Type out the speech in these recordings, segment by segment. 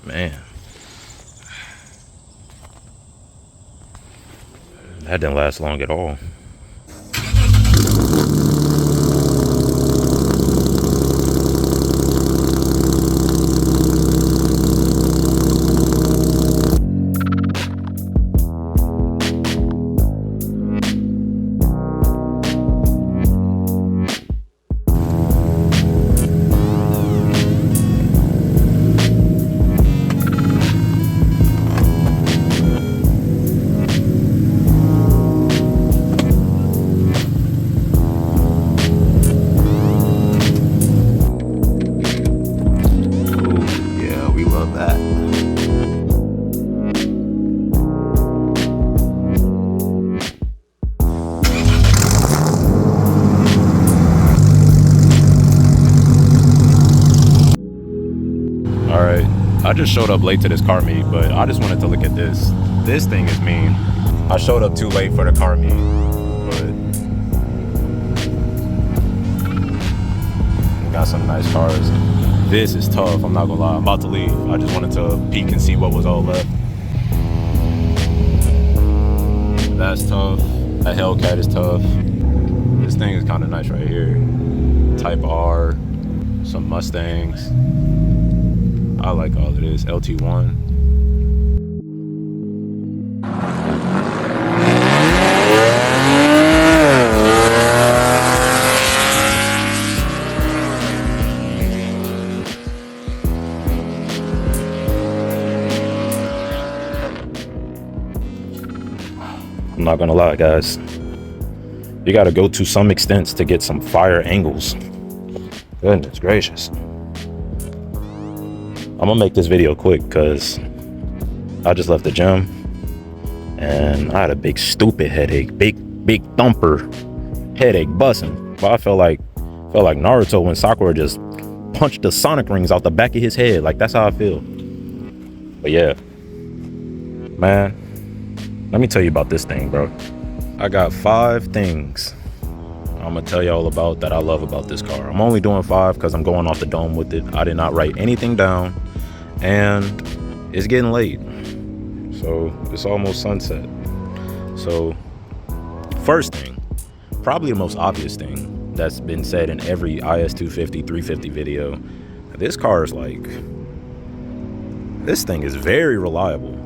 Man, that didn't last long at all. Alright, I just showed up late to this car meet, but I just wanted to look at this. This thing is mean. I showed up too late for the car meet, but we got some nice cars. This is tough, I'm not gonna lie. I'm about to leave. I just wanted to peek and see what was all left. That's tough. That Hellcat is tough. This thing is kind of nice right here. Type R, some Mustangs. I like all of this. LT1. I'm not gonna lie, guys. You gotta go to some extents to get some fire angles. Goodness gracious. I'm gonna make this video quick because I just left the gym and I had a big stupid headache, big thumper headache busting. But I felt like Naruto when Sakura just punched the Sonic rings out the back of his head. Like, that's how I feel. But yeah, man, let me tell you about this thing, bro. I got 5 things I'm gonna tell y'all about that I love about this car. I'm only doing 5 because I'm going off the dome with it. I did not write anything down, and it's getting late, so it's almost sunset. So first thing, probably the most obvious thing that's been said in every IS250 350 video, this car is like, this thing is very reliable.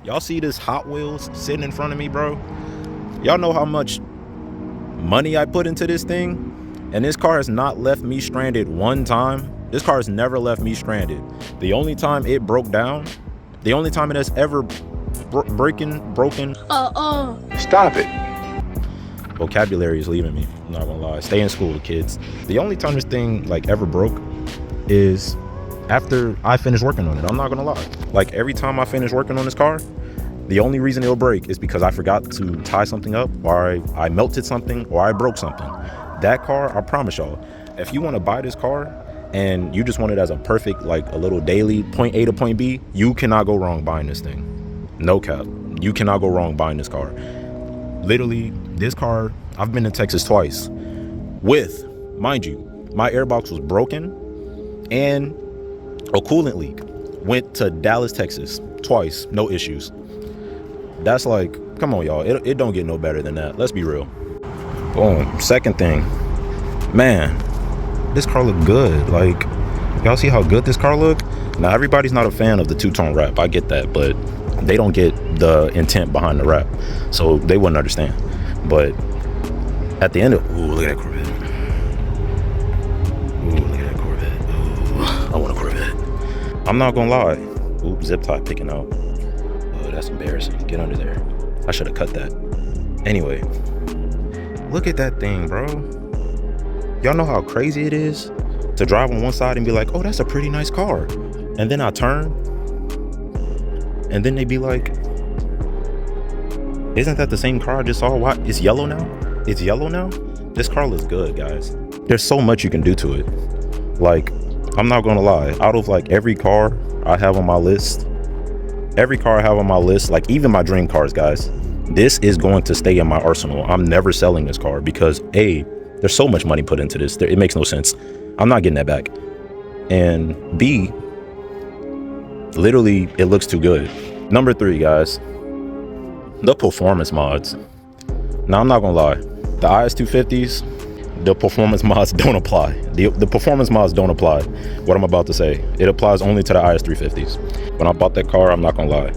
Y'all see this Hot Wheels sitting in front of me, bro? Y'all know how much money I put into this thing, and this car has not left me stranded one time. This car has never left me stranded. The only time it broke down, the only time it has ever broken. Stop it. Vocabulary is leaving me, I'm not gonna lie. Stay in school, kids. The only time this thing like ever broke is after I finished working on it. I'm not gonna lie. Like, every time I finish working on this car, the only reason it'll break is because I forgot to tie something up, or I melted something, or I broke something. That car, I promise y'all, if you want to buy this car and you just want it as a perfect, like a little daily point A to point B, you cannot go wrong buying this thing. No cap. You cannot go wrong buying this car. Literally, this car, I've been to Texas twice with, mind you, my airbox was broken and a coolant leak. Went to Dallas, Texas twice, no issues. That's like, come on, y'all. It don't get no better than that. Let's be real. Boom. Second thing, man, this car look good. Like, y'all see how good this car look? Now, everybody's not a fan of the two-tone wrap. I get that, but they don't get the intent behind the wrap, so they wouldn't understand. But at the end of, ooh, look at that Corvette. Ooh, look at that Corvette. Ooh, I want a Corvette. I'm not gonna lie. Ooh, zip tie picking out. That's embarrassing. Get under there. I should have cut that. Anyway, look at that thing, bro. Y'all know how crazy it is to drive on one side and be like, oh, that's a pretty nice car, and then I turn and then they be like, isn't that the same car I just saw? Why it's yellow now? It's yellow now? This car looks good, guys. There's so much you can do to it. Like, I'm not gonna lie, out of like every car I have on my list, like even my dream cars, guys, this is going to stay in my arsenal. I'm never selling this car because A, there's so much money put into this. It makes no sense. I'm not getting that back. And B, Literally, it looks too good. Number 3, guys, the performance mods. Now, I'm not gonna lie, the IS250s, the performance mods don't apply. The performance mods don't apply. What I'm about to say, it applies only to the IS350s. When I bought that car, I'm not gonna lie,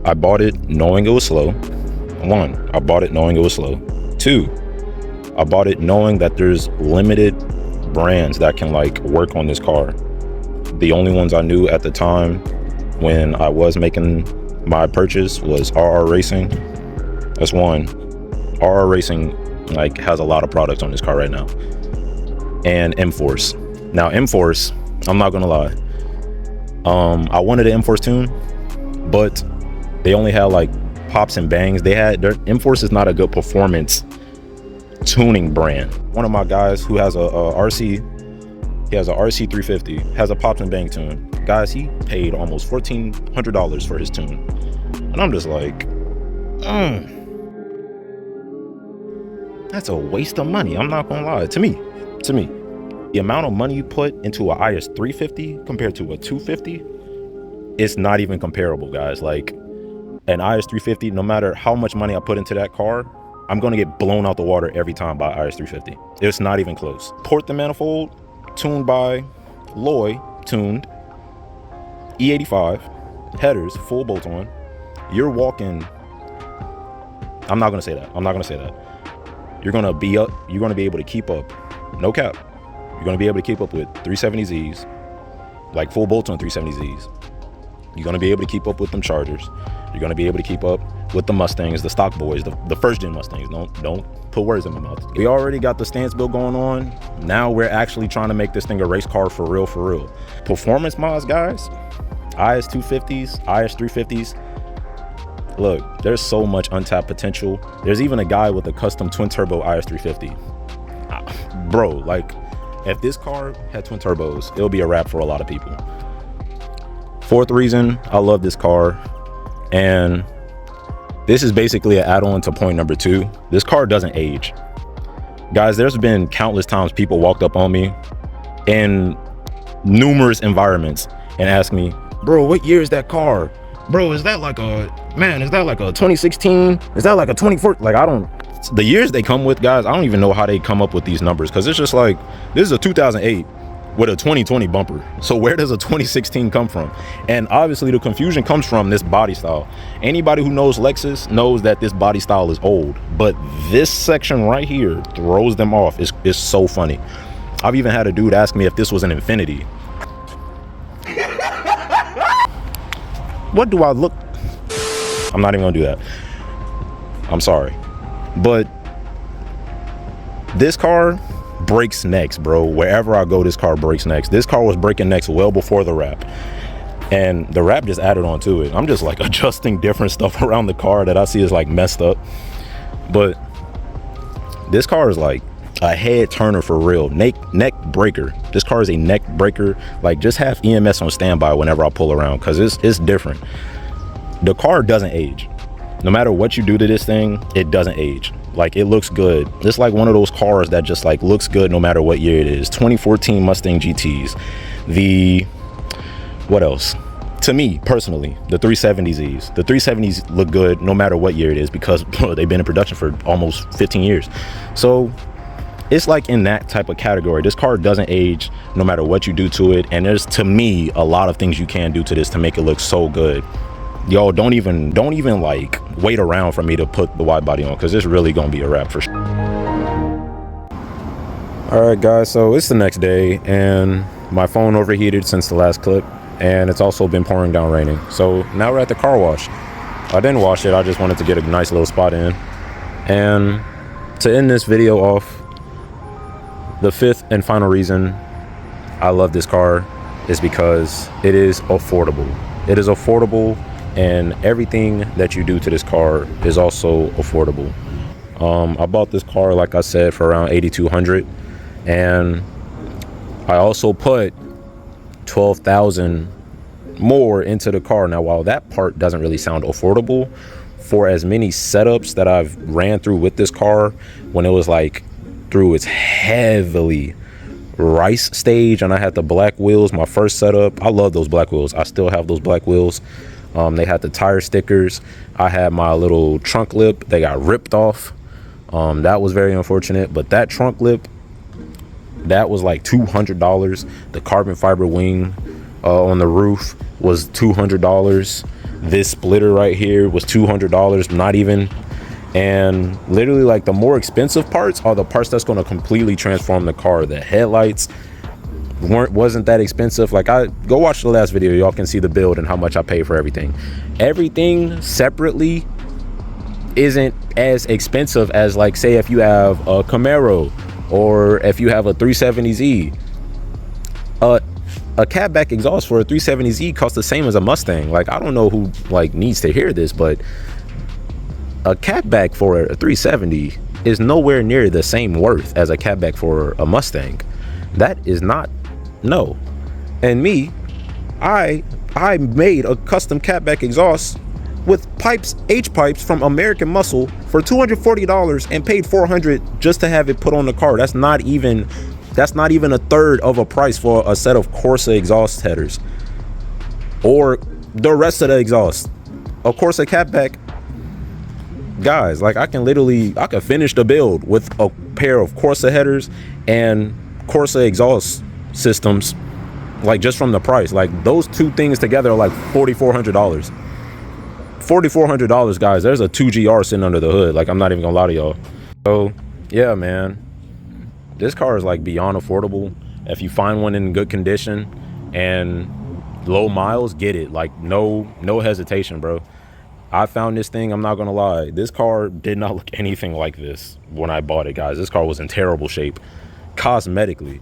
I bought it knowing it was slow. 1, I bought it knowing it was slow. 2, I bought it knowing that there's limited brands that can like work on this car. The only ones I knew at the time when I was making my purchase was RR Racing. That's 1. RR Racing like has a lot of products on this car right now. And M-Force. Now M-Force, I'm not gonna lie, I wanted an M-Force tune, but they only had like pops and bangs. Their M-Force is not a good performance tuning brand. One of my guys who has a RC, he has a RC 350, has a pops and bang tune. Guys, he paid almost $1,400 for his tune. And I'm just like, that's a waste of money. I'm not gonna lie. To me, the amount of money you put into a IS350 compared to a 250, it's not even comparable, guys. Like an IS350, no matter how much money I put into that car, I'm gonna get blown out the water every time by IS350. It's not even close. Port the manifold, tuned by Loy, tuned, E85, headers, full bolt on. You're walking, I'm not gonna say that. You're gonna be able to keep up, no cap. You're gonna be able to keep up with 370Zs, like full bolt on 370Zs. You're gonna be able to keep up with them Chargers. You're gonna be able to keep up with the Mustangs, the stock boys, the first gen Mustangs. Don't put words in my mouth. We already got the stance build going on. Now we're actually trying to make this thing a race car for real, for real. Performance mods, guys, IS250s, IS350s. Look, there's so much untapped potential. There's even a guy with a custom twin turbo IS350. Bro, like, if this car had twin turbos, it'll be a wrap for a lot of people. 4th reason I love this car, and this is basically an add-on to point number 2. This car doesn't age. Guys, there's been countless times people walked up on me in numerous environments and asked me, bro, what year is that car? Bro, is that like a 2016? Is that like a 24? Like, the years they come with, guys, I don't even know how they come up with these numbers, because it's just like, this is a 2008 with a 2020 bumper. So where does a 2016 come from? And obviously the confusion comes from this body style. Anybody who knows Lexus knows that this body style is old, but this section right here throws them off. It's so funny. I've even had a dude ask me if this was an Infinity. What do I look? I'm not even gonna do that. I'm sorry. But this car breaks necks, bro. Wherever I go, this car breaks necks. This car was breaking necks well before the wrap, and the wrap just added on to it. I'm just like adjusting different stuff around the car that I see is like messed up. But this car is like a head turner for real. Neck breaker. This car is a neck breaker. Like, just have EMS on standby whenever I pull around, because it's different. The car doesn't age. No matter what you do to this thing, it doesn't age. Like, it looks good. It's like one of those cars that just like looks good no matter what year it is. 2014 Mustang GTs. What else? To me personally, the 370Zs. The 370s look good no matter what year it is, because they've been in production for almost 15 years. So it's like in that type of category. This car doesn't age no matter what you do to it. And there's, to me, a lot of things you can do to this to make it look so good. Yo, don't even like wait around for me to put the wide body on, because it's really gonna be a wrap for sure. All right, guys, so it's the next day and my phone overheated since the last clip, and it's also been pouring down raining. So now we're at the car wash. I didn't wash it, I just wanted to get a nice little spot in. And to end this video off, the 5th and final reason I love this car is because it is affordable. It is affordable, and everything that you do to this car is also affordable. I bought this car, like I said, for around $8,200, and I also put $12,000 more into the car. Now, while that part doesn't really sound affordable, for as many setups that I've ran through with this car, when it was like through its heavily rice stage, and I had the black wheels. My first setup, I love those black wheels. I still have those black wheels. They had the tire stickers. I had my little trunk lip. They got ripped off. That was very unfortunate. But that trunk lip, that was like $200. The carbon fiber wing on the roof was $200. This splitter right here was $200, not even. And literally, like, the more expensive parts are the parts that's going to completely transform the car. The headlights wasn't that expensive. Like, I go watch the last video, y'all can see the build and how much I paid for everything. Everything separately isn't as expensive as, like, say if you have a Camaro or if you have a 370Z. A catback exhaust for a 370Z costs the same as a Mustang. Like, I don't know who like needs to hear this, but a catback for a 370 is nowhere near the same worth as a catback for a Mustang. That is not, no. And me, I made a custom catback exhaust with pipes, H pipes from American Muscle for $240 and paid $400 just to have it put on the car. That's not even a third of a price for a set of Corsa exhaust headers or the rest of the exhaust. A Corsa catback, guys, like, I can finish the build with a pair of Corsa headers and Corsa exhaust systems, like, just from the price. Like, those two things together are like $4,400. $4,400, guys. There's a 2GR sitting under the hood. Like, I'm not even gonna lie to y'all. So yeah, man, this car is like beyond affordable. If you find one in good condition and low miles, get it. Like, no hesitation, bro. I found this thing, I'm not gonna lie, this car did not look anything like this when I bought it, guys. This car was in terrible shape cosmetically.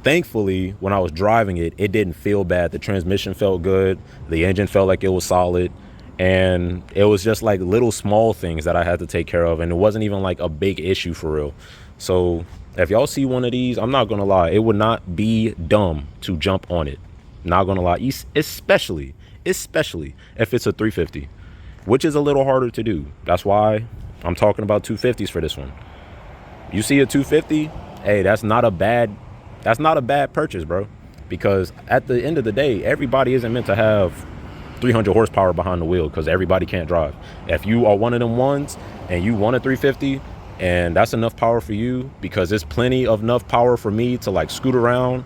Thankfully, when I was driving it, it didn't feel bad. The transmission felt good, the engine felt like it was solid, and it was just like little small things that I had to take care of, and it wasn't even like a big issue for real. So if y'all see one of these, I'm not gonna lie, it would not be dumb to jump on it. Not gonna lie, especially if it's a 350, which is a little harder to do. That's why I'm talking about 250s for this one. You see a 250, hey, that's not a bad purchase, bro, because at the end of the day, everybody isn't meant to have 300 horsepower behind the wheel, because everybody can't drive. If you are one of them ones and you want a 350 and that's enough power for you, because it's plenty of enough power for me to like scoot around,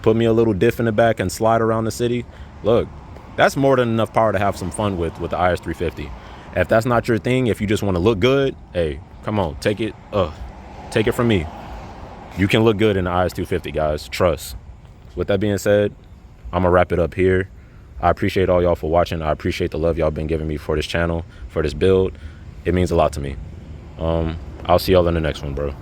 put me a little diff in the back and slide around the city, look, that's more than enough power to have some fun with the IS350. If that's not your thing, if you just want to look good, hey, come on, take it from me. You can look good in the IS250, guys, trust. With that being said, I'm gonna wrap it up here. I appreciate all y'all for watching. I appreciate the love y'all been giving me for this channel, for this build. It means a lot to me. I'll see y'all in the next one, bro.